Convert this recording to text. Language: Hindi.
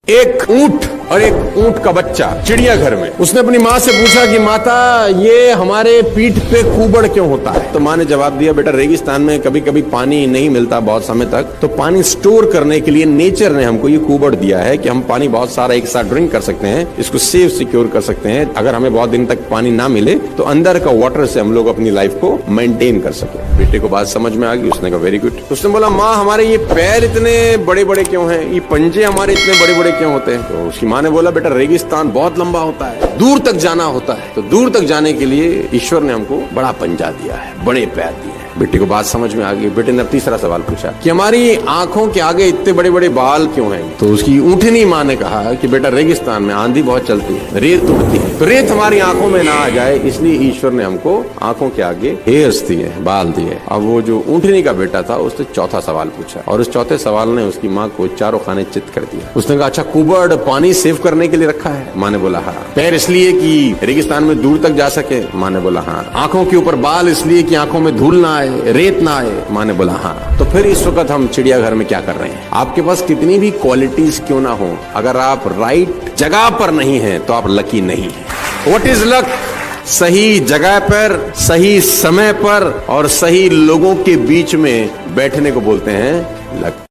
एक ऊंट और एक ऊंट का बच्चा चिड़ियाघर में। उसने अपनी माँ से पूछा कि माता, ये हमारे पीठ पे कुबड़ क्यों होता है? तो माँ ने जवाब दिया, बेटा रेगिस्तान में कभी कभी पानी नहीं मिलता बहुत समय तक, तो पानी स्टोर करने के लिए नेचर ने हमको ये कुबड़ दिया है कि हम पानी बहुत सारा एक साथ ड्रिंक कर सकते हैं, इसको सेव सिक्योर कर सकते हैं। अगर हमें बहुत दिन तक पानी ना मिले तो अंदर का वाटर से हम लोग अपनी लाइफ को मेंटेन कर सके। बेटे को बात समझ में आ गई। उसने कहा वेरी गुड। उसने बोला, माँ हमारे ये पैर इतने बड़े बड़े क्यों हैं, ये पंजे हमारे इतने बड़े बड़े क्यों होते हैं? तो उसकी माँ ने बोला, बेटा रेगिस्तान बहुत लंबा होता है, दूर तक जाना होता है, तो दूर तक जाने के लिए ईश्वर ने हमको बड़ा पंजा दिया है, बड़े पैर दिए हैं। बेटे को बात समझ में आ गई। बेटे ने अब तीसरा सवाल पूछा कि हमारी आंखों के आगे इतने बड़े बड़े बाल क्यों हैं? तो उसकी ऊँटनी माँ ने कहा कि बेटा रेगिस्तान में आंधी बहुत चलती है, रेत उड़ती है, तो रेत हमारी आंखों में ना आ जाए, इसलिए ईश्वर ने हमको आंखों के आगे हेयर्स दिए, बाल दिए। अब वो जो ऊँटनी का बेटा था उसने चौथा सवाल पूछा और उस चौथे सवाल ने उसकी माँ को चारों खाने चित कर दिया। उसने कहा, अच्छा कुबड़ पानी सेव करने के लिए रखा है? माँ ने बोला हाँ। पैर इसलिए कि रेगिस्तान में दूर तक जा सके? माँ ने बोला हाँ। आंखों के ऊपर बाल इसलिए कि आंखों में धूल ना आए, रेत ना आए? माँ ने बोला हाँ। तो फिर इस वक्त हम चिड़ियाघर में क्या कर रहे हैं? आपके पास कितनी भी क्वालिटीज क्यों ना हो, अगर आप राइट जगह पर नहीं हैं तो आप लकी नहीं हैं। What is luck? सही जगह पर, सही समय पर और सही लोगों के बीच में बैठने को बोलते हैं लक।